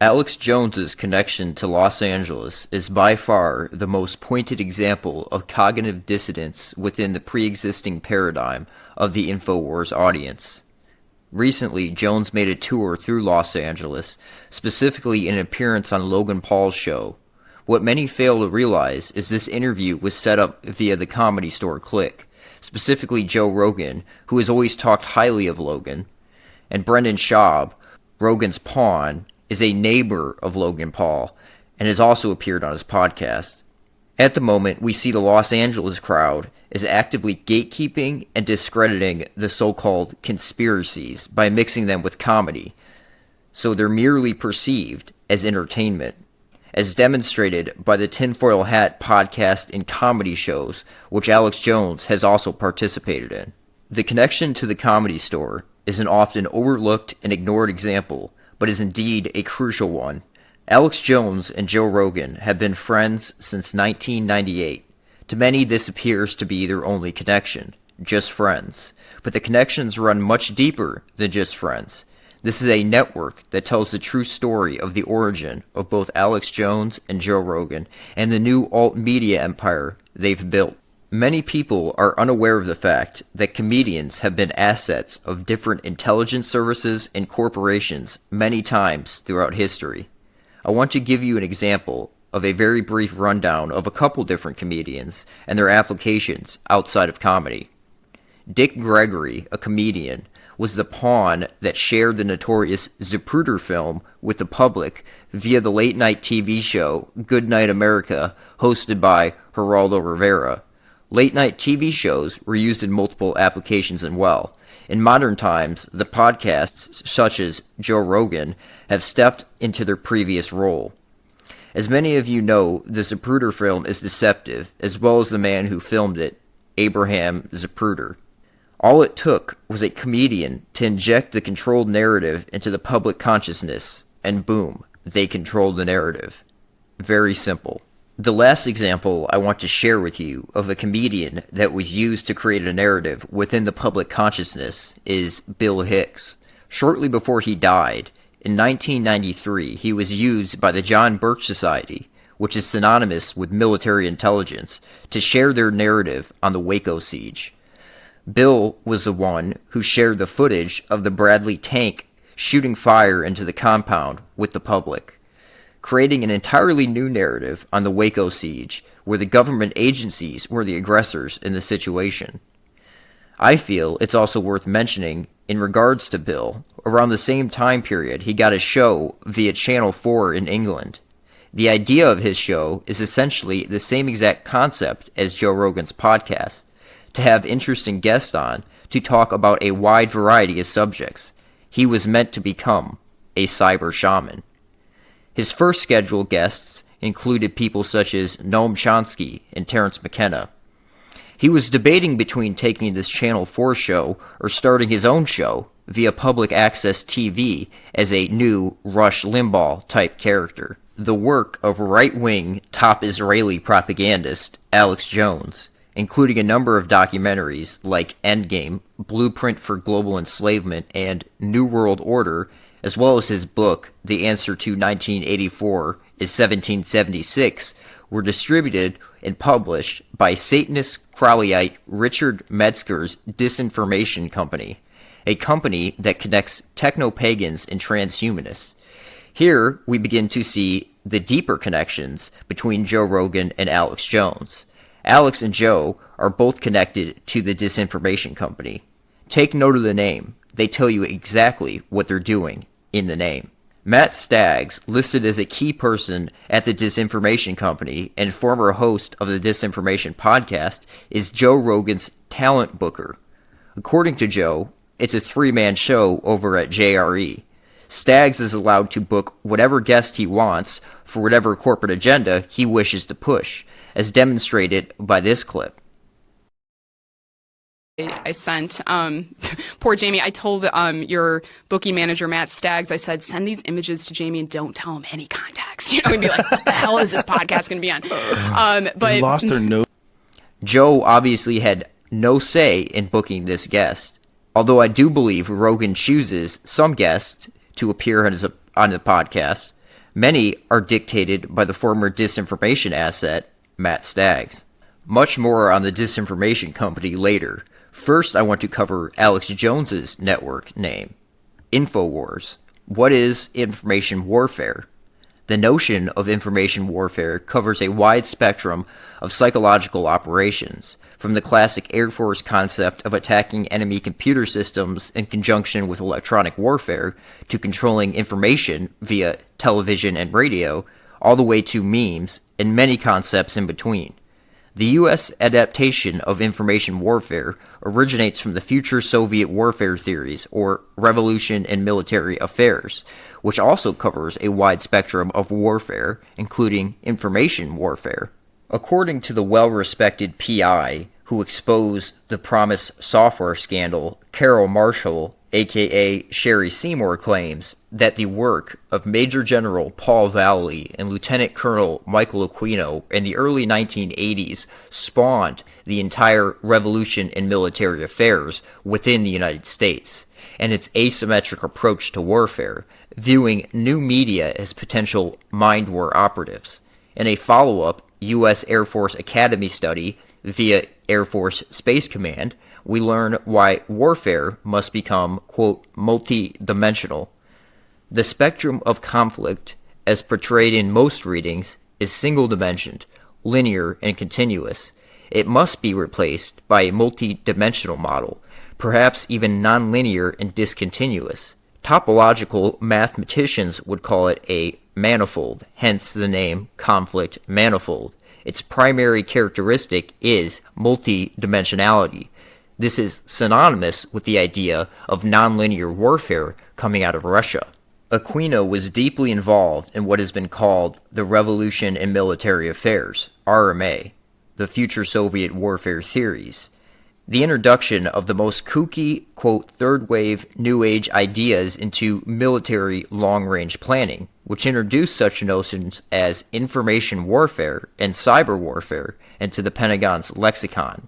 Alex Jones's connection to Los Angeles is by far the most pointed example of cognitive dissonance within the pre-existing paradigm of the InfoWars audience. Recently, Jones made a tour through Los Angeles, specifically an appearance on Logan Paul's show. What many fail to realize is this interview was set up via the Comedy Store clique, specifically Joe Rogan, who has always talked highly of Logan, and Brendan Schaub, Rogan's pawn, is a neighbor of Logan Paul and has also appeared on his podcast. At the moment, we see the Los Angeles crowd is actively gatekeeping and discrediting the so-called conspiracies by mixing them with comedy, so they're merely perceived as entertainment, as demonstrated by the Tinfoil Hat podcast and comedy shows, which Alex Jones has also participated in. The connection to the Comedy Store is an often overlooked and ignored example, but is indeed a crucial one. Alex Jones and Joe Rogan have been friends since 1998. To many, this appears to be their only connection, just friends. But the connections run much deeper than just friends. This is a network that tells the true story of the origin of both Alex Jones and Joe Rogan and the new alt-media empire they've built. Many people are unaware of the fact that comedians have been assets of different intelligence services and corporations many times throughout history. I want to give you an example of a very brief rundown of a couple different comedians and their applications outside of comedy. Dick Gregory, a comedian, was the pawn that shared the notorious Zapruder film with the public via the late-night TV show Good Night America, hosted by Geraldo Rivera. Late-night TV shows were used in multiple applications as well. In modern times, the podcasts, such as Joe Rogan, have stepped into their previous role. As many of you know, the Zapruder film is deceptive, as well as the man who filmed it, Abraham Zapruder. All it took was a comedian to inject the controlled narrative into the public consciousness, and boom, they controlled the narrative. Very simple. The last example I want to share with you of a comedian that was used to create a narrative within the public consciousness is Bill Hicks. Shortly before he died, in 1993, he was used by the John Birch Society, which is synonymous with military intelligence, to share their narrative on the Waco siege. Bill was the one who shared the footage of the Bradley tank shooting fire into the compound with the public, creating an entirely new narrative on the Waco siege, where the government agencies were the aggressors in the situation. I feel it's also worth mentioning, in regards to Bill, around the same time period he got a show via Channel 4 in England. The idea of his show is essentially the same exact concept as Joe Rogan's podcast, to have interesting guests on to talk about a wide variety of subjects. He was meant to become a cyber shaman. His first scheduled guests included people such as Noam Chomsky and Terence McKenna. He was debating between taking this Channel 4 show or starting his own show via public access TV as a new Rush Limbaugh type character. The work of right-wing top Israeli propagandist Alex Jones, including a number of documentaries like Endgame, Blueprint for Global Enslavement, and New World Order, as well as his book, The Answer to 1984 is 1776, were distributed and published by Satanist Crowleyite Richard Metzger's Disinformation Company, a company that connects techno-pagans and transhumanists. Here we begin to see the deeper connections between Joe Rogan and Alex Jones. Alex and Joe are both connected to the Disinformation Company. Take note of the name. They tell you exactly what they're doing in the name. Matt Staggs, listed as a key person at the Disinformation Company and former host of the Disinformation podcast, is Joe Rogan's talent booker. According to Joe, it's a three-man show over at JRE. Staggs is allowed to book whatever guest he wants for whatever corporate agenda he wishes to push, as demonstrated by this clip. I sent poor Jamie. I told your booking manager Matt Staggs. I said, send these images to Jamie and don't tell him any context. You know, and be like, what the hell is this podcast going to be on? But they lost their nose. Joe obviously had no say in booking this guest, although I do believe Rogan chooses some guests to appear on the podcast. Many are dictated by the former disinformation asset, Matt Staggs. Much more on the disinformation company later. First, I want to cover Alex Jones's network name, InfoWars. What is information warfare? The notion of information warfare covers a wide spectrum of psychological operations, from the classic Air Force concept of attacking enemy computer systems in conjunction with electronic warfare to controlling information via television and radio, all the way to memes and many concepts in between. The U.S. adaptation of information warfare originates from the future Soviet warfare theories, or revolution in military affairs, which also covers a wide spectrum of warfare, including information warfare. According to the well-respected PI who exposed the Promise software scandal, Carol Marshall, aka Sherry Seymour, claims that the work of Major General Paul Vallely and Lieutenant Colonel Michael Aquino in the early 1980s spawned the entire revolution in military affairs within the United States, and its asymmetric approach to warfare, viewing new media as potential mind war operatives. In a follow-up U.S. Air Force Academy study via Air Force Space Command, we learn why warfare must become, quote, multi-dimensional. The spectrum of conflict, as portrayed in most readings, is single-dimensioned, linear, and continuous. It must be replaced by a multi-dimensional model, perhaps even nonlinear and discontinuous. Topological mathematicians would call it a manifold, hence the name conflict manifold. Its primary characteristic is multi-dimensionality. This is synonymous with the idea of nonlinear warfare coming out of Russia. Aquino was deeply involved in what has been called the Revolution in Military Affairs, RMA, the future Soviet warfare theories. The introduction of the most kooky, quote, third-wave New Age ideas into military long-range planning, which introduced such notions as information warfare and cyber warfare into the Pentagon's lexicon.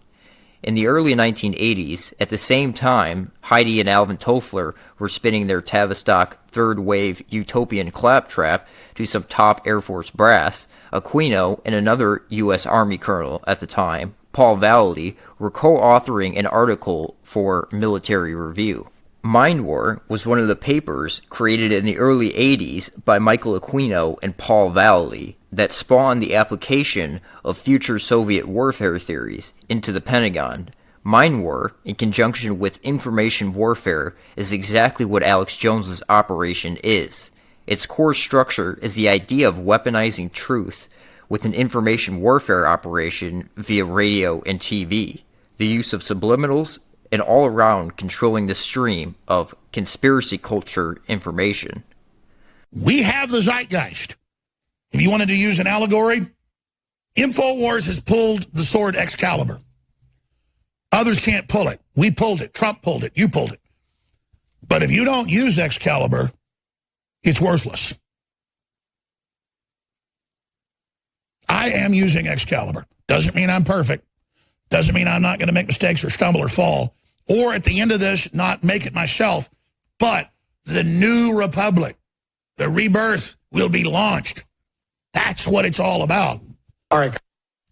In the early 1980s, at the same time Heidi and Alvin Toffler were spinning their Tavistock third-wave utopian claptrap to some top Air Force brass, Aquino and another U.S. Army colonel at the time, Paul Vallely, were co-authoring an article for Military Review. Mind War was one of the papers created in the early 80s by Michael Aquino and Paul Vallely that spawned the application of future Soviet warfare theories into the Pentagon. Mind War, in conjunction with information warfare, is exactly what Alex Jones's operation is. Its core structure is the idea of weaponizing truth with an information warfare operation via radio and TV, the use of subliminals, and all around controlling the stream of conspiracy culture information. We have the zeitgeist. If you wanted to use an allegory, InfoWars has pulled the sword Excalibur. Others can't pull it. We pulled it. Trump pulled it. You pulled it. But if you don't use Excalibur, it's worthless. I am using Excalibur. Doesn't mean I'm perfect. Doesn't mean I'm not going to make mistakes or stumble or fall. Or at the end of this, not make it myself. But the new republic, the rebirth, will be launched. That's what it's all about. All right.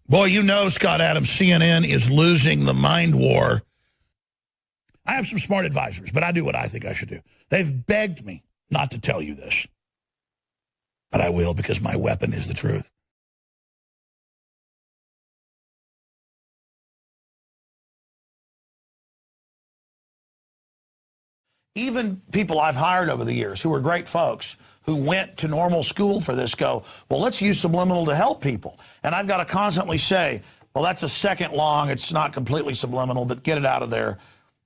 Boy, you know, Scott Adams, CNN is losing the mind war. I have some smart advisors, but I do what I think I should do. They've begged me not to tell you this. But I will, because my weapon is the truth. Even people I've hired over the years who are great folks who went to normal school for this go, well, let's use subliminal to help people. And I've got to constantly say, well, that's a second long. It's not completely subliminal, but get it out of there.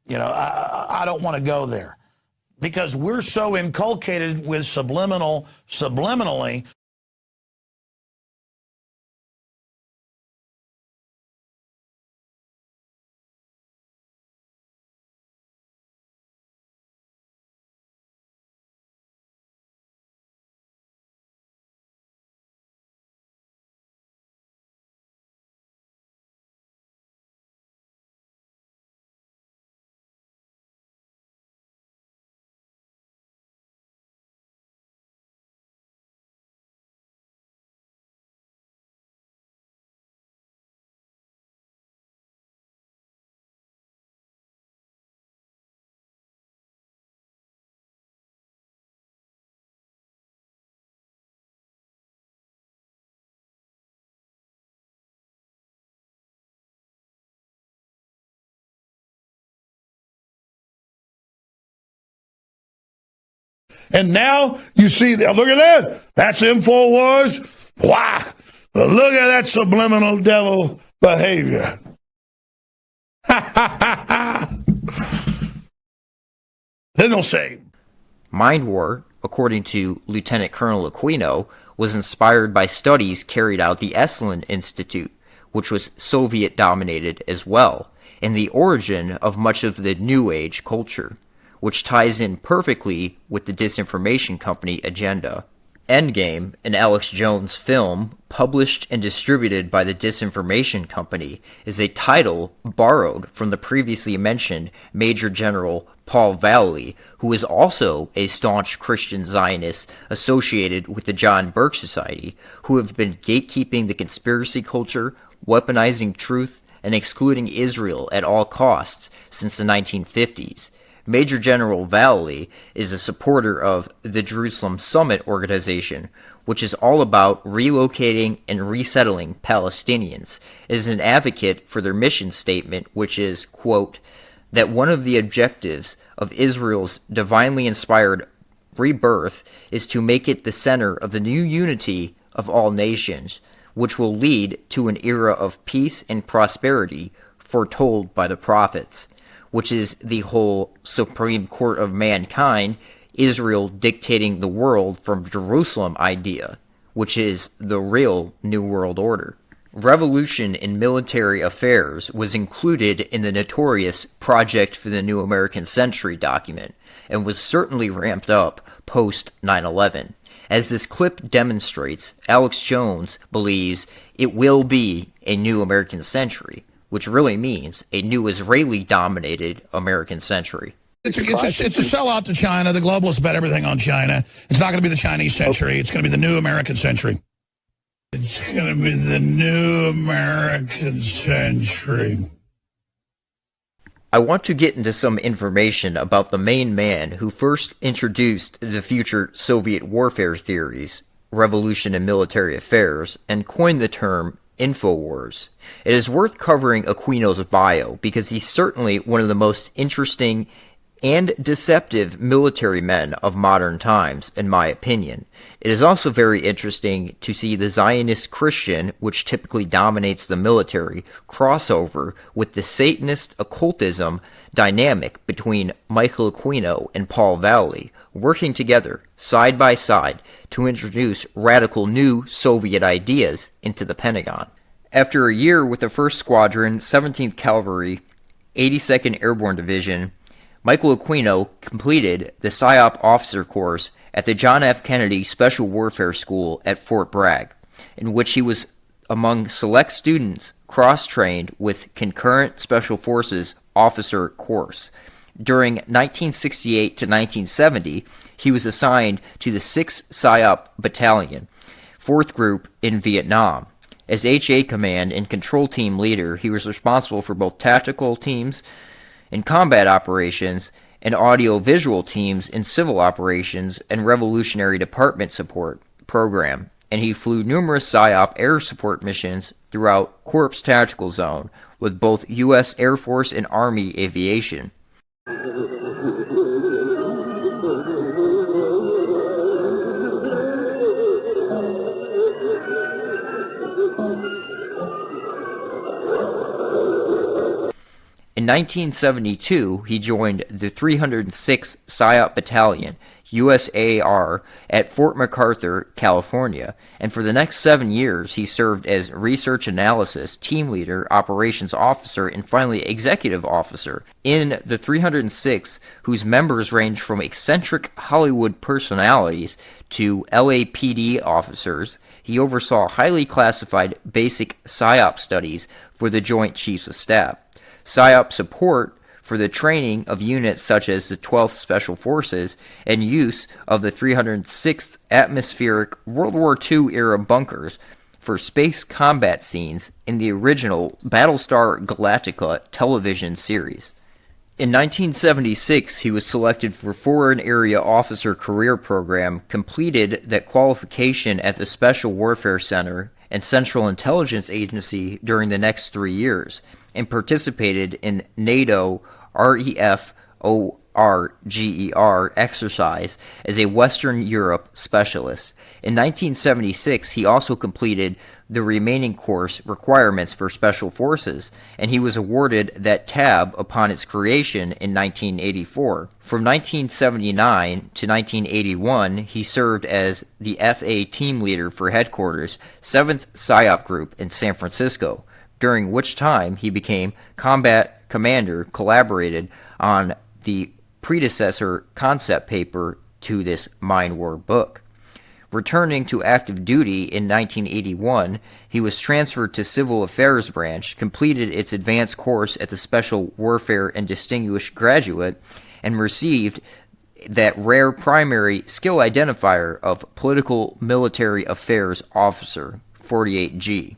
You know, I don't want to go there because we're so inculcated with subliminally. And now you see, look at that. That's InfoWars. Wow. Look at that subliminal devil behavior. Then they'll say, Mind War, according to Lieutenant Colonel Aquino, was inspired by studies carried out at the Esalen Institute, which was Soviet-dominated as well, and the origin of much of the New Age culture, which ties in perfectly with the disinformation company agenda. Endgame, an Alex Jones film, published and distributed by the disinformation company, is a title borrowed from the previously mentioned Major General Paul Vallely, who is also a staunch Christian Zionist associated with the John Birch Society, who have been gatekeeping the conspiracy culture, weaponizing truth, and excluding Israel at all costs since the 1950s. Major General Vallely is a supporter of the Jerusalem Summit organization, which is all about relocating and resettling Palestinians. It is an advocate for their mission statement, which is, quote, that one of the objectives of Israel's divinely inspired rebirth is to make it the center of the new unity of all nations, which will lead to an era of peace and prosperity foretold by the prophets, which is the whole Supreme Court of mankind, Israel dictating the world from Jerusalem idea, which is the real New World Order. Revolution in Military Affairs was included in the notorious Project for the New American Century document, and was certainly ramped up post 9/11. As this clip demonstrates, Alex Jones believes it will be a new American century, which really means a new Israeli-dominated American century. It's a sellout to China. The globalists bet everything on China. It's not going to be the Chinese century. It's going to be the new American century. It's going to be the new American century. I want to get into some information about the main man who first introduced the future Soviet warfare theories, revolution in military affairs, and coined the term InfoWars. It is worth covering Aquino's bio because he's certainly one of the most interesting and deceptive military men of modern times, in my opinion. It is also very interesting to see the Zionist Christian, which typically dominates the military, crossover with the Satanist occultism dynamic between Michael Aquino and Paul Vallely, working together, side by side, to introduce radical new Soviet ideas into the Pentagon. After a year with the 1st Squadron, 17th Cavalry, 82nd Airborne Division, Michael Aquino completed the PSYOP officer course at the John F. Kennedy Special Warfare School at Fort Bragg, in which he was among select students cross-trained with Concurrent Special Forces officer course. During 1968 to 1970, he was assigned to the 6th PSYOP Battalion, 4th Group in Vietnam. As HA Command and Control Team Leader, he was responsible for both tactical teams in combat operations and audio-visual teams in civil operations and Revolutionary Department Support program, and he flew numerous PSYOP air support missions throughout Corps Tactical Zone with both U.S. Air Force and Army aviation. In 1972, he joined the 306th PSYOP Battalion, USAR, at Fort MacArthur, California, and for the next 7 years he served as Research Analysis, Team Leader, Operations Officer, and finally Executive Officer in the 306th, whose members range from eccentric Hollywood personalities to LAPD officers. He oversaw highly classified basic PSYOP studies for the Joint Chiefs of Staff, PSYOP support for the training of units such as the 12th Special Forces, and use of the 306th Atmospheric World War II-era bunkers for space combat scenes in the original Battlestar Galactica television series. In 1976, he was selected for Foreign Area Officer Career Program, completed that qualification at the Special Warfare Center and Central Intelligence Agency during the next 3 years, and participated in NATO REF RGER exercise as a Western Europe specialist. In 1976, he also completed the remaining course requirements for Special Forces, and he was awarded that tab upon its creation in 1984. From 1979 to 1981, he served as the FA team leader for Headquarters, 7th PSYOP Group in San Francisco, during which time he became combat commander, collaborated on the predecessor concept paper to this Mind War book. Returning to active duty in 1981, he was transferred to Civil Affairs Branch, completed its advanced course at the Special Warfare and Distinguished Graduate, and received that rare primary skill identifier of Political Military Affairs Officer, 48G.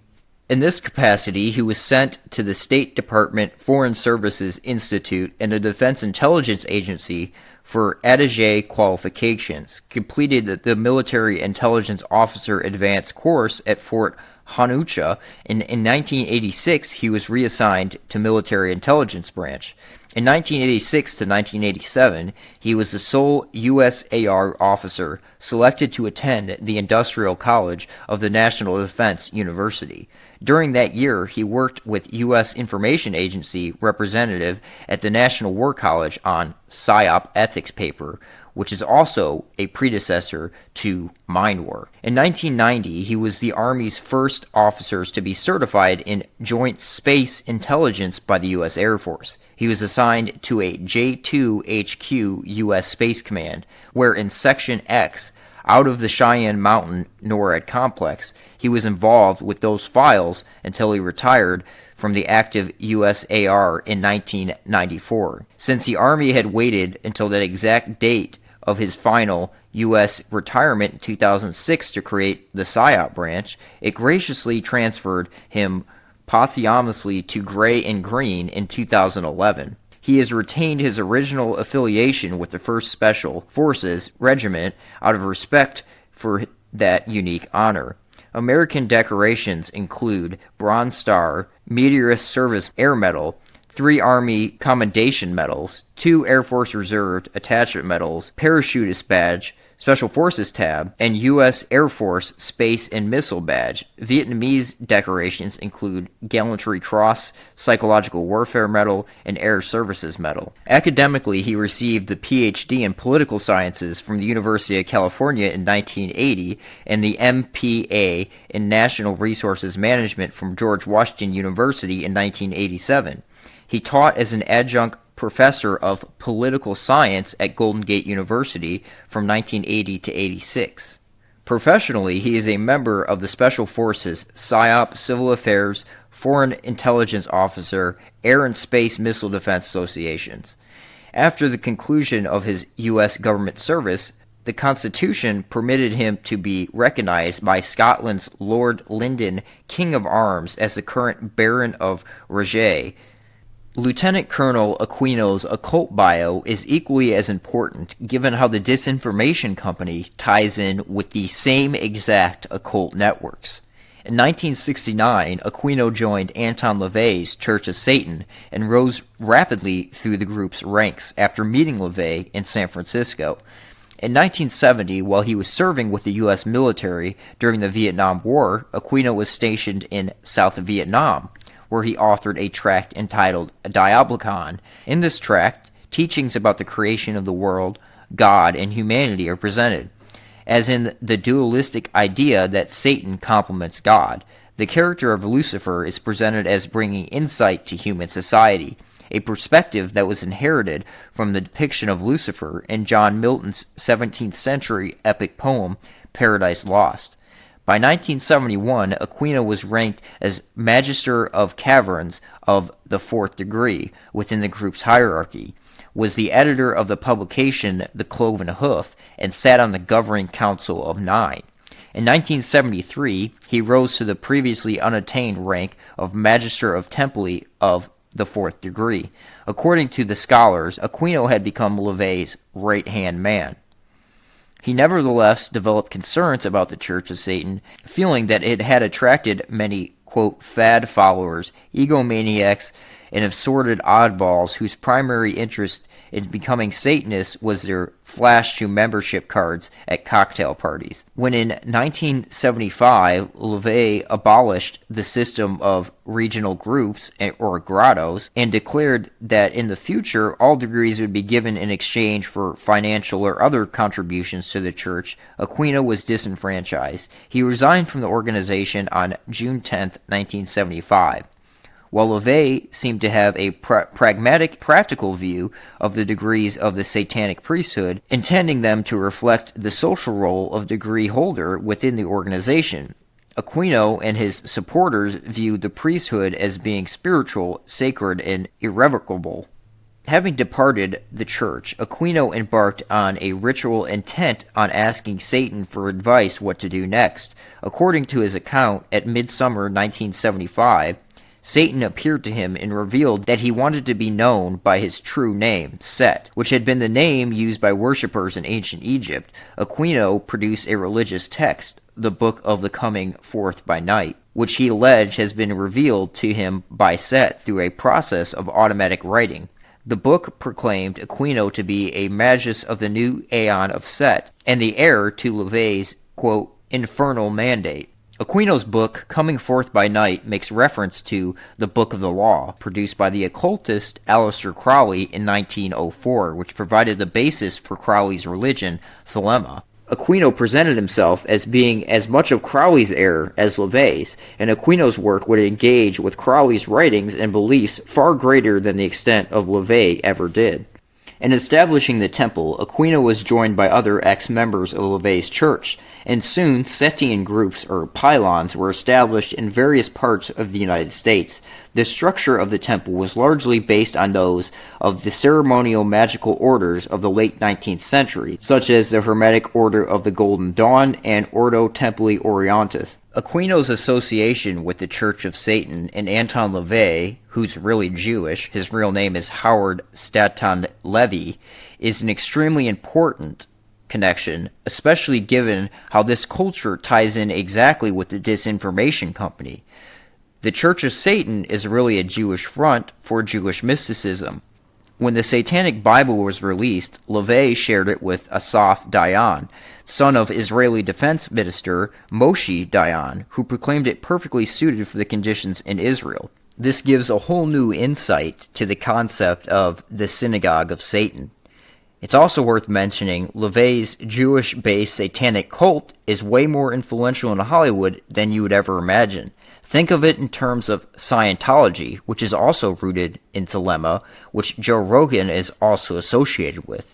In this capacity, he was sent to the State Department Foreign Services Institute and the Defense Intelligence Agency for attaché qualifications, completed the Military Intelligence Officer Advanced course at Fort Hanucha. In 1986, he was reassigned to Military Intelligence Branch. In 1986 to 1987, he was the sole USAR officer selected to attend the Industrial College of the National Defense University. During that year, he worked with U.S. Information Agency representative at the National War College on PSYOP ethics paper, which is also a predecessor to Mind War. In 1990, he was the Army's first officers to be certified in Joint Space Intelligence by the U.S. Air Force. He was assigned to a J-2 HQ U.S. Space Command, where in Section X, out of the Cheyenne Mountain NORAD complex, he was involved with those files until he retired from the active USAR in 1994. Since the Army had waited until that exact date of his final U.S. retirement in 2006 to create the PSYOP branch, it graciously transferred him posthumously to Gray and Green in 2011. He has retained his original affiliation with the 1st Special Forces Regiment out of respect for that unique honor. American decorations include Bronze Star, Meteorist Service Air Medal, 3 Army Commendation Medals, 2 Air Force Reserve Attachment Medals, Parachutist Badge, Special Forces Tab, and U.S. Air Force Space and Missile Badge. Vietnamese decorations include Gallantry Cross, Psychological Warfare Medal, and Air Services Medal. Academically, he received the Ph.D. in Political Sciences from the University of California in 1980 and the M.P.A. in National Resources Management from George Washington University in 1987. He taught as an adjunct professor of political science at Golden Gate University from 1980 to 86. Professionally, he is a member of the Special Forces, PSYOP, Civil Affairs, Foreign Intelligence Officer, Air and Space Missile Defense Associations. After the conclusion of his U.S. government service, the Constitution permitted him to be recognized by Scotland's Lord Linden King of Arms as the current Baron of Regé. Lieutenant Colonel Aquino's occult bio is equally as important, given how the disinformation company ties in with the same exact occult networks. In 1969, Aquino joined Anton LaVey's Church of Satan and rose rapidly through the group's ranks after meeting LaVey in San Francisco. In 1970, while he was serving with the U.S. military during the Vietnam War, Aquino was stationed in South Vietnam, where he authored a tract entitled Diablicon. In this tract, teachings about the creation of the world, God, and humanity are presented. As in the dualistic idea that Satan complements God, the character of Lucifer is presented as bringing insight to human society, a perspective that was inherited from the depiction of Lucifer in John Milton's 17th century epic poem, Paradise Lost. By 1971, Aquino was ranked as Magister of Caverns of the 4th degree within the group's hierarchy, was the editor of the publication The Cloven Hoof, and sat on the governing council of 9. In 1973, he rose to the previously unattained rank of Magister of Temple of the 4th degree. According to the scholars, Aquino had become LaVey's right-hand man. He nevertheless developed concerns about the Church of Satan, feeling that it had attracted many, quote, fad followers, egomaniacs, and assorted oddballs whose primary interest in becoming Satanists was their flash to membership cards at cocktail parties. When in 1975, LaVey abolished the system of regional groups, or grottos, and declared that in the future all degrees would be given in exchange for financial or other contributions to the church, Aquino was disenfranchised. He resigned from the organization on June 10, 1975. While LaVey seemed to have a pragmatic, practical view of the degrees of the Satanic priesthood, intending them to reflect the social role of degree holder within the organization, Aquino and his supporters viewed the priesthood as being spiritual, sacred, and irrevocable. Having departed the church, Aquino embarked on a ritual intent on asking Satan for advice what to do next. According to his account, at midsummer 1975, Satan appeared to him and revealed that he wanted to be known by his true name, Set, which had been the name used by worshippers in ancient Egypt. Aquino produced a religious text, the Book of the Coming Forth by Night, which he alleged has been revealed to him by Set through a process of automatic writing. The book proclaimed Aquino to be a magus of the new aeon of Set, and the heir to LaVey's, quote, infernal mandate. Aquino's book, Coming Forth by Night, makes reference to the Book of the Law, produced by the occultist Aleister Crowley in 1904, which provided the basis for Crowley's religion, Thelema. Aquino presented himself as being as much of Crowley's heir as LaVey's, and Aquino's work would engage with Crowley's writings and beliefs far greater than the extent of LaVey ever did. In establishing the temple, Aquino was joined by other ex-members of LaVey's church, and soon Setian groups, or pylons, were established in various parts of the United States. The structure of the temple was largely based on those of the ceremonial magical orders of the late 19th century, such as the Hermetic Order of the Golden Dawn and Ordo Templi Orientis. Aquino's association with the Church of Satan and Anton LaVey, who's really Jewish, his real name is Howard Staton Levy, is an extremely important connection, especially given how this culture ties in exactly with the disinformation company. The Church of Satan is really a Jewish front for Jewish mysticism. When the Satanic Bible was released, LaVey shared it with Asaph Dayan, son of Israeli defense minister Moshe Dayan, who proclaimed it perfectly suited for the conditions in Israel. This gives a whole new insight to the concept of the synagogue of Satan. It's also worth mentioning LaVey's Jewish-based satanic cult is way more influential in Hollywood than you would ever imagine. Think of it in terms of Scientology, which is also rooted in Thelema, which Joe Rogan is also associated with.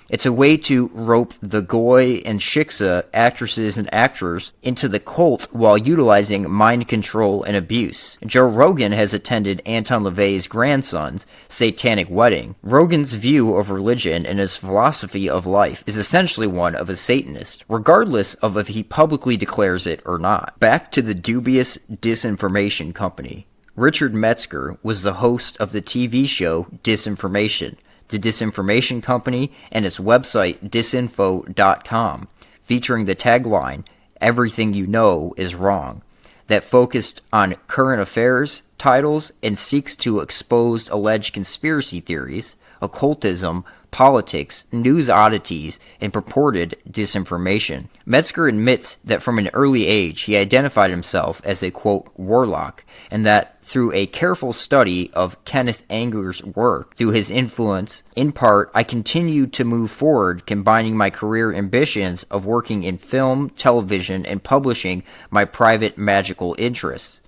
It's a way to rope the Goy and Shiksa actresses and actors into the cult while utilizing mind control and abuse. Joe Rogan has attended Anton LaVey's grandson's satanic wedding. Rogan's view of religion and his philosophy of life is essentially one of a Satanist, regardless of if he publicly declares it or not. Back to the dubious disinformation company. Richard Metzger was the host of the TV show Disinformation, the Disinformation Company, and its website disinfo.com, featuring the tagline, "Everything you know is wrong," that focused on current affairs, titles, and seeks to expose alleged conspiracy theories, occultism, politics, news oddities, and purported disinformation. Metzger admits that from an early age he identified himself as a, quote, warlock, and that through a careful study of Kenneth Anger's work, through his influence, in part, I continued to move forward, combining my career ambitions of working in film, television, and publishing my private magical interests.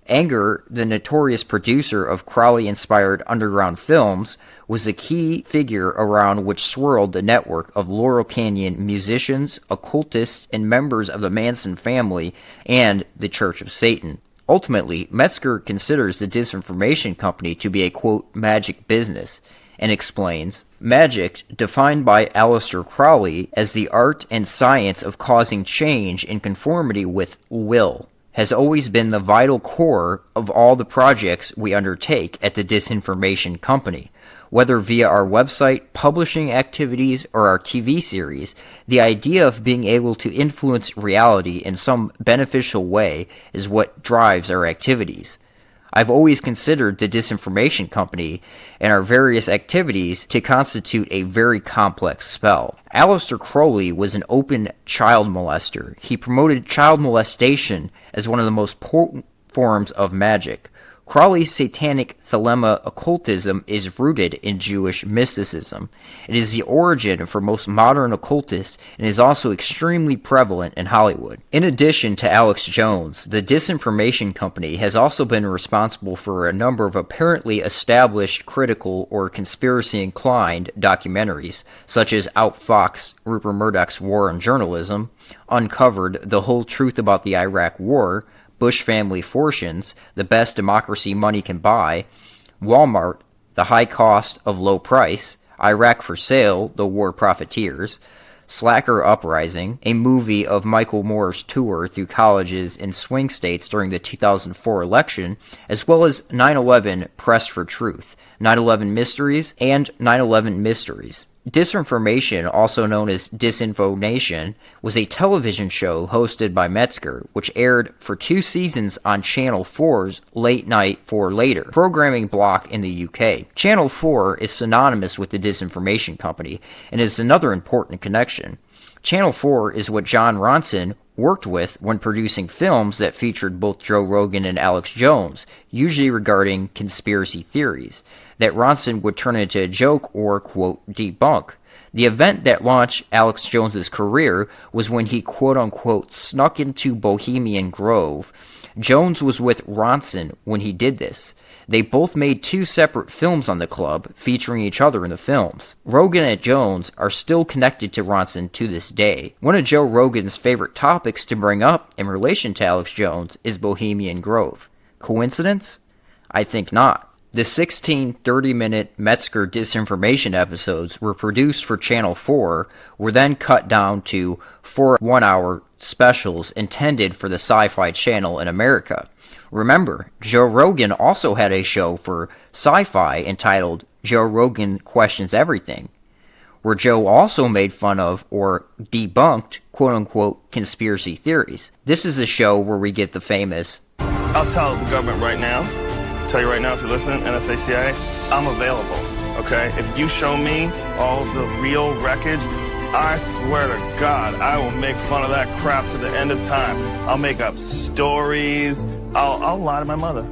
Anger, the notorious producer of Crowley-inspired underground films, was a key figure around which swirled the network of Laurel Canyon musicians, occultists, and members of the Manson family and the Church of Satan. Ultimately, Metzger considers the Disinformation Company to be a, quote, magic business, and explains, magic, defined by Aleister Crowley as the art and science of causing change in conformity with will, has always been the vital core of all the projects we undertake at the Disinformation Company. Whether via our website, publishing activities, or our TV series, the idea of being able to influence reality in some beneficial way is what drives our activities. I've always considered the Disinformation Company and our various activities to constitute a very complex spell. Aleister Crowley was an open child molester. He promoted child molestation as one of the most potent forms of magic. Crowley's satanic thelema occultism is rooted in Jewish mysticism. It is the origin for most modern occultists and is also extremely prevalent in Hollywood. In addition to Alex Jones, the Disinformation Company has also been responsible for a number of apparently established critical or conspiracy-inclined documentaries, such as Outfoxed Rupert Murdoch's War on Journalism, Uncovered: The Whole Truth About the Iraq War, Bush Family Fortunes, The Best Democracy Money Can Buy, Walmart, The High Cost of Low Price, Iraq for Sale, The War Profiteers, Slacker Uprising, a movie of Michael Moore's tour through colleges in swing states during the 2004 election, as well as 9/11 Press for Truth, 9/11 Mysteries, and 9/11 Mysteries. Disinformation, also known as Disinfo Nation, was a television show hosted by Metzger, which aired for 2 seasons on Channel 4's Late Night for Later programming block in the UK. Channel 4 is synonymous with the Disinformation Company and is another important connection. Channel 4 is what John Ronson worked with when producing films that featured both Joe Rogan and Alex Jones, usually regarding conspiracy theories, that Ronson would turn into a joke or, quote, debunk. The event that launched Alex Jones's career was when he, quote-unquote, snuck into Bohemian Grove. Jones was with Ronson when he did this. They both made 2 separate films on the club, featuring each other in the films. Rogan and Jones are still connected to Ronson to this day. One of Joe Rogan's favorite topics to bring up in relation to Alex Jones is Bohemian Grove. Coincidence? I think not. The 16 30-minute Metzger disinformation episodes were produced for Channel 4, were then cut down to 4 one-hour specials intended for the Sci-Fi Channel in America. Remember, Joe Rogan also had a show for Sci-Fi entitled Joe Rogan Questions Everything, where Joe also made fun of or debunked quote-unquote conspiracy theories. This is a show where we get the famous, I'll tell the government right now, tell you right now if you're listening, NSA, CIA, I'm available, okay? If you show me all the real wreckage, I swear to God, I will make fun of that crap to the end of time. I'll make up stories. I'll lie to my mother.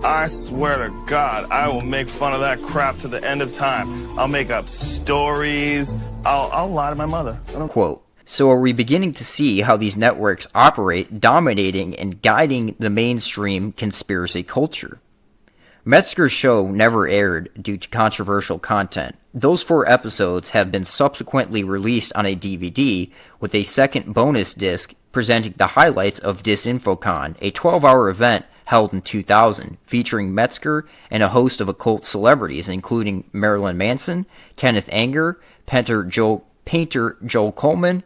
I swear to God, I will make fun of that crap to the end of time. I'll make up stories. I'll lie to my mother. Quote. So are we beginning to see how these networks operate, dominating and guiding the mainstream conspiracy culture? Metzger's show never aired due to controversial content. Those 4 episodes have been subsequently released on a DVD with a second bonus disc presenting the highlights of DisinfoCon, a 12-hour event held in 2000, featuring Metzger and a host of occult celebrities, including Marilyn Manson, Kenneth Anger, painter Joel Coleman,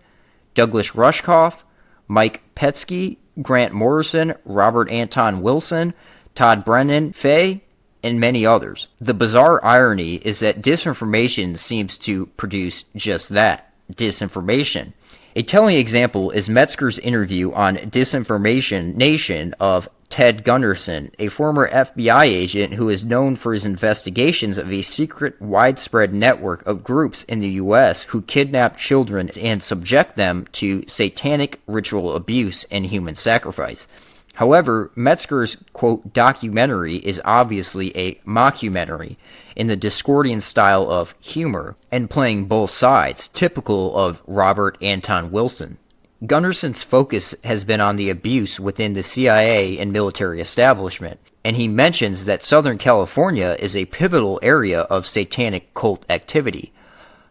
Douglas Rushkoff, Mike Petsky, Grant Morrison, Robert Anton Wilson, Todd Brennan, Fay, and many others. The bizarre irony is that disinformation seems to produce just that, disinformation. A telling example is Metzger's interview on Disinformation Nation of Ted Gunderson, a former FBI agent who is known for his investigations of a secret, widespread network of groups in the U.S. who kidnap children and subject them to satanic ritual abuse and human sacrifice. However, Metzger's, quote, documentary is obviously a mockumentary in the Discordian style of humor and playing both sides, typical of Robert Anton Wilson. Gunderson's focus has been on the abuse within the CIA and military establishment, and he mentions that Southern California is a pivotal area of satanic cult activity.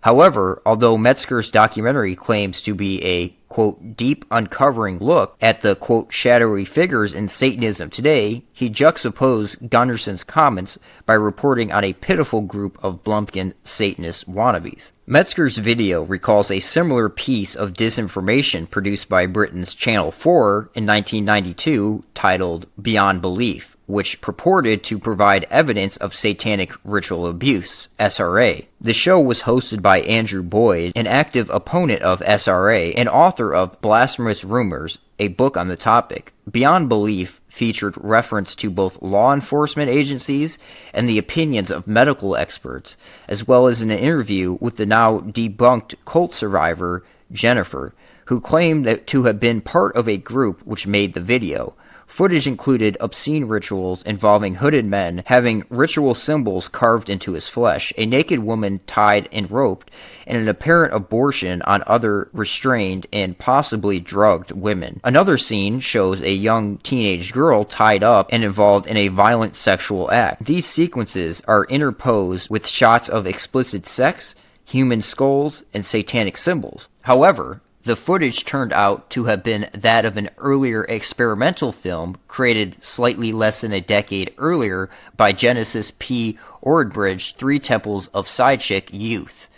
However, although Metzger's documentary claims to be a, quote, deep uncovering look at the, quote, shadowy figures in Satanism today, he juxtaposed Gunderson's comments by reporting on a pitiful group of Blumpkin Satanist wannabes. Metzger's video recalls a similar piece of disinformation produced by Britain's Channel 4 in 1992 titled Beyond Belief, which purported to provide evidence of satanic ritual abuse, SRA. The show was hosted by Andrew Boyd, an active opponent of SRA and author of Blasphemous Rumors, a book on the topic. Beyond Belief featured reference to both law enforcement agencies and the opinions of medical experts, as well as an interview with the now debunked cult survivor, Jennifer, who claimed that to have been part of a group which made the video. Footage included obscene rituals involving hooded men having ritual symbols carved into his flesh, a naked woman tied and roped, and an apparent abortion on other restrained and possibly drugged women. Another scene shows a young teenage girl tied up and involved in a violent sexual act. These sequences are interposed with shots of explicit sex, human skulls, and satanic symbols. However, the footage turned out to have been that of an earlier experimental film created slightly less than a decade earlier by Genesis P. Ordbridge, Three Temples of Psychic Youth.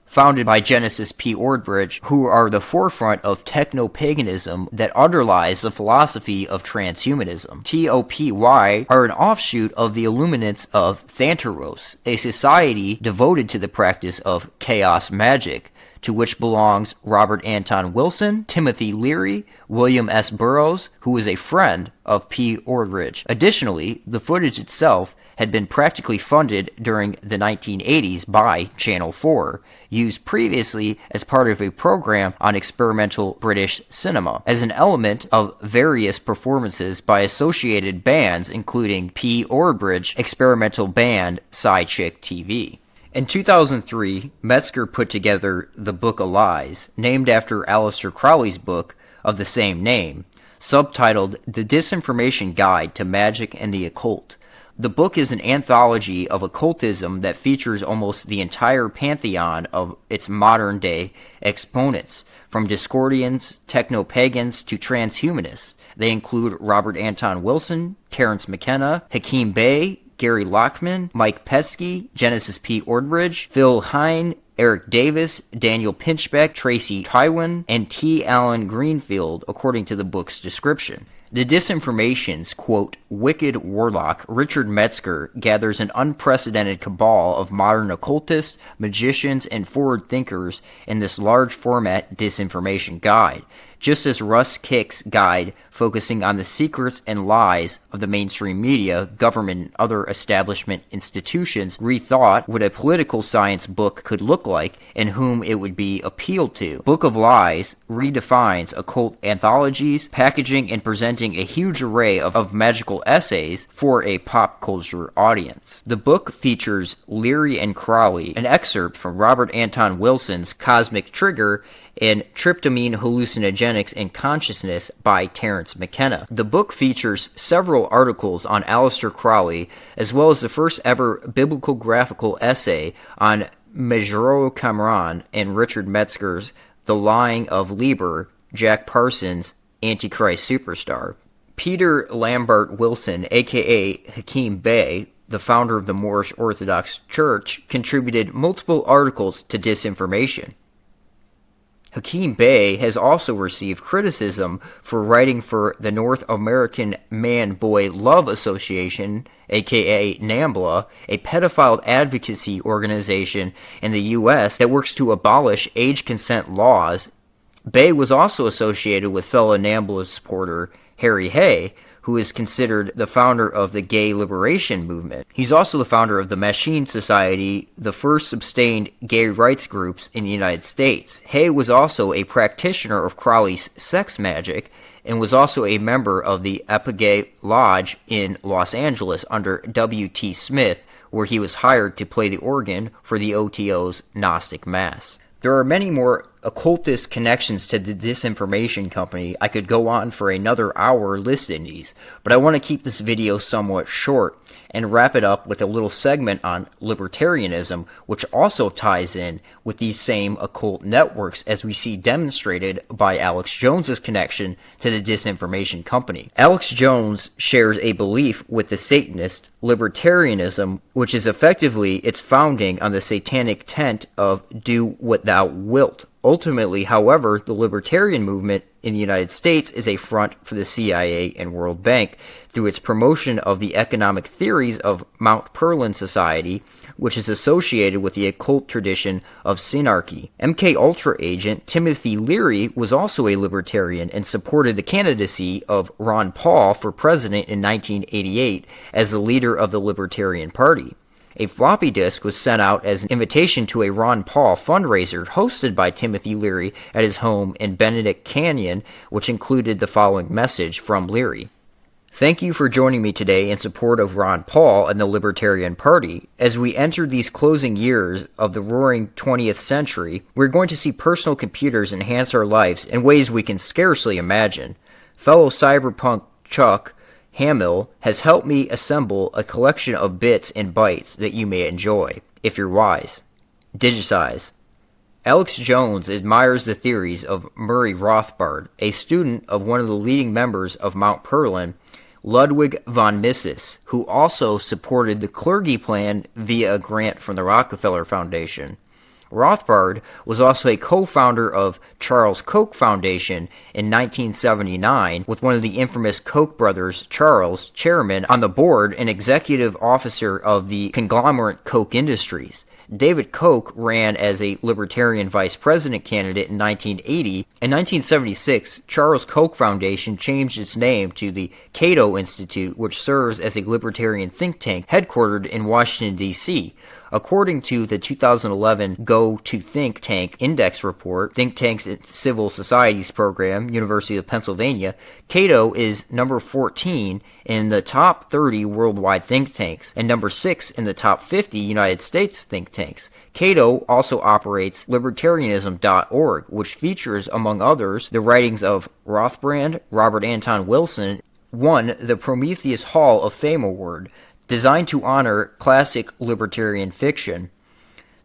Founded by Genesis P. Ordbridge, who are the forefront of techno-paganism that underlies the philosophy of transhumanism. TOPY are an offshoot of the Illuminates of Thantaros, a society devoted to the practice of chaos magic, to which belongs Robert Anton Wilson, Timothy Leary, William S. Burroughs, who was a friend of P. Ordridge. Additionally, the footage itself had been practically funded during the 1980s by Channel 4, used previously as part of a program on experimental British cinema, as an element of various performances by associated bands including P. Ordbridge experimental band Psychic TV. In 2003, Metzger put together the Book of Lies, named after Aleister Crowley's book of the same name, subtitled The Disinformation Guide to Magic and the Occult. The book is an anthology of occultism that features almost the entire pantheon of its modern-day exponents, from Discordians, techno-pagans, to transhumanists. They include Robert Anton Wilson, Terence McKenna, Hakeem Bey, Gary Lockman, Mike Pesky, Genesis P. Ordbridge, Phil Hine, Eric Davis, Daniel Pinchbeck, Tracy Tywin, and T. Allen Greenfield, according to the book's description. The Disinformation's, quote, wicked warlock Richard Metzger gathers an unprecedented cabal of modern occultists, magicians, and forward thinkers in this large-format disinformation guide, just as Russ Kick's guide focusing on the secrets and lies of the mainstream media, government, and other establishment institutions rethought what a political science book could look like and whom it would be appealed to. Book of Lies redefines occult anthologies, packaging and presenting a huge array of magical essays for a pop culture audience. The book features Leary and Crowley, an excerpt from Robert Anton Wilson's Cosmic Trigger, and Tryptamine Hallucinogenics and Consciousness by Terence McKenna. The book features several articles on Aleister Crowley, as well as the first ever biblical graphical essay on Majoro Cameron and Richard Metzger's The Lying of Liber, Jack Parsons' Antichrist Superstar. Peter Lambert Wilson, aka Hakeem Bey, the founder of the Moorish Orthodox Church, contributed multiple articles to Disinformation. Hakeem Bey has also received criticism for writing for the North American Man-Boy Love Association, aka NAMBLA, a pedophile advocacy organization in the U.S. that works to abolish age consent laws. Bey was also associated with fellow NAMBLA supporter Harry Hay, who is considered the founder of the gay liberation movement. He's also the founder of the Machine Society, the first sustained gay rights groups in the United States. Hay was also a practitioner of Crowley's sex magic and was also a member of the Epigay Lodge in Los Angeles under W.T. Smith, where he was hired to play the organ for the OTO's Gnostic Mass. There are many more occultist connections to the Disinformation Company. I could go on for another hour listing these, but I want to keep this video somewhat short and wrap it up with a little segment on libertarianism, which also ties in with these same occult networks, as we see demonstrated by Alex Jones's connection to the Disinformation Company. Alex Jones shares a belief with the Satanist libertarianism, which is effectively its founding on the satanic tent of do what thou wilt, Ultimately, however, the libertarian movement in the United States is a front for the CIA and World Bank through its promotion of the economic theories of Mount Perlin Society, which is associated with the occult tradition of synarchy. MKUltra agent Timothy Leary was also a libertarian and supported the candidacy of Ron Paul for president in 1988 as the leader of the Libertarian Party. A floppy disk was sent out as an invitation to a Ron Paul fundraiser hosted by Timothy Leary at his home in Benedict Canyon, which included the following message from Leary. Thank you for joining me today in support of Ron Paul and the Libertarian Party. As we enter these closing years of the roaring 20th century, we're going to see personal computers enhance our lives in ways we can scarcely imagine. Fellow cyberpunk Chuck Hamill has helped me assemble a collection of bits and bytes that you may enjoy, if you're wise. Digitize. Alex Jones admires the theories of Murray Rothbard, a student of one of the leading members of Mount Perlin, Ludwig von Mises, who also supported the clergy plan via a grant from the Rockefeller Foundation. Rothbard was also a co-founder of Charles Koch Foundation in 1979, with one of the infamous Koch brothers, Charles, chairman, on the board and executive officer of the conglomerate Koch Industries. David Koch ran as a Libertarian vice president candidate in 1980. In 1976, Charles Koch Foundation changed its name to the Cato Institute, which serves as a libertarian think tank headquartered in Washington, D.C. According to the 2011 Go to Think Tank Index Report, Think Tanks in Civil Societies Program, University of Pennsylvania, Cato is number 14 in the top 30 worldwide think tanks and number 6 in the top 50 United States think tanks. Cato also operates libertarianism.org, which features, among others, the writings of Rothbard. Robert Anton Wilson won the Prometheus Hall of Fame Award, designed to honor classic libertarian fiction.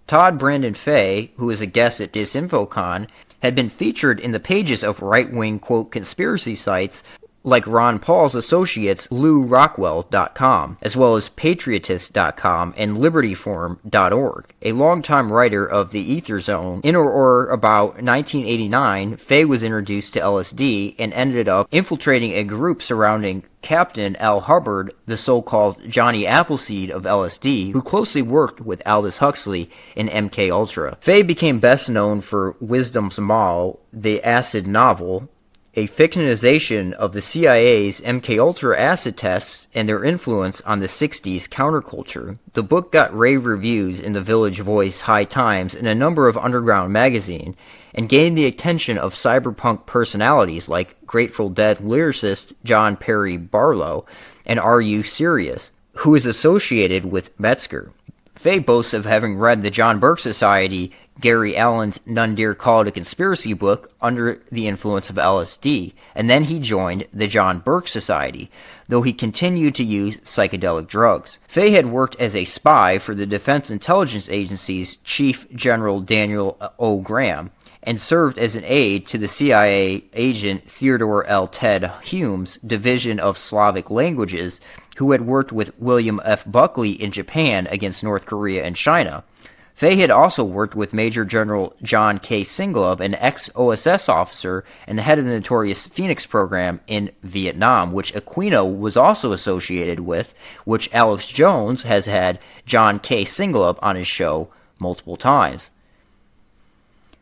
Todd Brandon Fay, who is a guest at DisinfoCon, had been featured in the pages of right-wing, quote, conspiracy sites like Ron Paul's associates LouRockwell.com, as well as Patriotist.com and LibertyForum.org. A longtime writer of the Ether Zone, in or about 1989, Fay was introduced to LSD and ended up infiltrating a group surrounding Captain Al Hubbard, the so-called Johnny Appleseed of LSD, who closely worked with Aldous Huxley in MKUltra. Fay became best known for Wisdom's Mall, the acid novel, a fictionization of the CIA's MKUltra acid tests and their influence on the 60s counterculture. The book got rave reviews in the Village Voice, High Times, and a number of underground magazines, and gained the attention of cyberpunk personalities like Grateful Dead lyricist John Perry Barlow and Are You Serious, who is associated with Metzger. Fay boasts of having read the John Burke Society, Gary Allen's None Dare Call It a Conspiracy book under the influence of LSD, and then he joined the John Burke Society, though he continued to use psychedelic drugs. Fay had worked as a spy for the Defense Intelligence Agency's Chief General Daniel O. Graham, and served as an aide to the CIA agent Theodore L. Ted Hume's Division of Slavic Languages, who had worked with William F. Buckley in Japan against North Korea and China. Fay had also worked with Major General John K. Singlub, an ex-OSS officer and the head of the notorious Phoenix program in Vietnam, which Aquino was also associated with, which Alex Jones has had John K. Singlub on his show multiple times.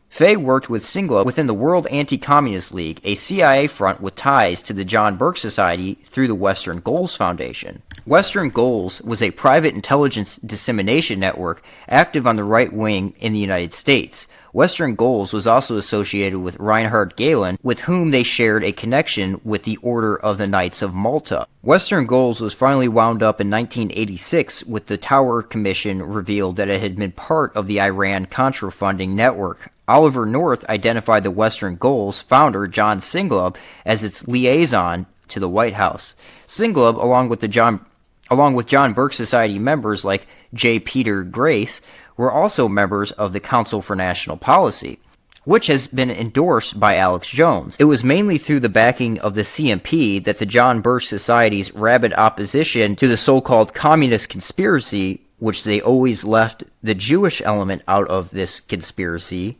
Fay worked with Singlub within the World Anti-Communist League, a CIA front with ties to the John Burke Society through the Western Goals Foundation. Western Goals was a private intelligence dissemination network active on the right wing in the United States. Western Goals was also associated with Reinhard Gehlen, with whom they shared a connection with the Order of the Knights of Malta. Western Goals was finally wound up in 1986 with the Tower Commission revealed that it had been part of the Iran-Contra funding network. Oliver North identified the Western Goals founder, John Singlub, as its liaison to the White House. Singlub, along with John Burke Society members like J. Peter Grace, were also members of the Council for National Policy, which has been endorsed by Alex Jones. It was mainly through the backing of the CMP that the John Burke Society's rabid opposition to the so-called communist conspiracy, which they always left the Jewish element out of this conspiracy,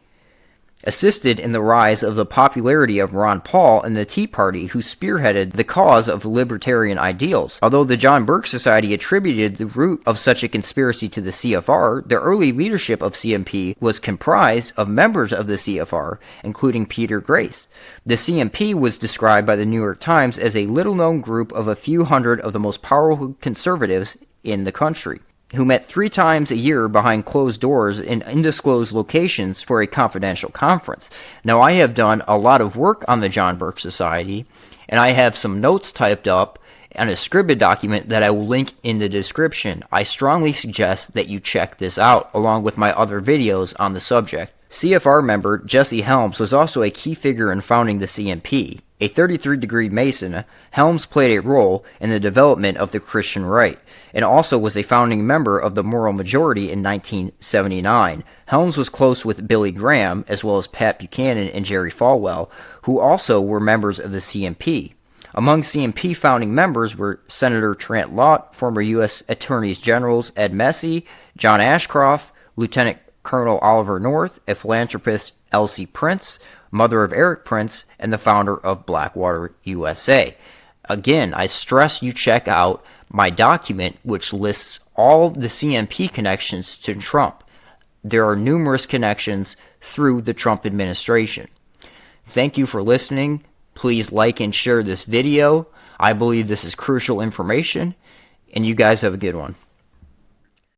assisted in the rise of the popularity of Ron Paul and the Tea Party, who spearheaded the cause of libertarian ideals. Although the John Birch Society attributed the root of such a conspiracy to the CFR, the early leadership of CMP was comprised of members of the CFR, including Peter Grace. The CMP was described by the New York Times as a little-known group of a few hundred of the most powerful conservatives in the country, who met 3 times a year behind closed doors in undisclosed locations for a confidential conference. Now, I have done a lot of work on the John Birch Society, and I have some notes typed up on a scribed document that I will link in the description. I strongly suggest that you check this out, along with my other videos on the subject. CFR member Jesse Helms was also a key figure in founding the CMP. A 33-degree Mason, Helms played a role in the development of the Christian right, and also was a founding member of the Moral Majority in 1979. Helms was close with Billy Graham, as well as Pat Buchanan and Jerry Falwell, who also were members of the CMP. Among CMP founding members were Senator Trent Lott, former U.S. Attorneys Generals Ed Massey, John Ashcroft, Lieutenant Colonel Oliver North, a philanthropist Elsie Prince, mother of Eric Prince, and the founder of Blackwater USA. Again, I stress you check out my document, which lists all the CMP connections to Trump. There are numerous connections through the Trump administration. Thank you for listening. Please like and share this video. I believe this is crucial information, and you guys have a good one.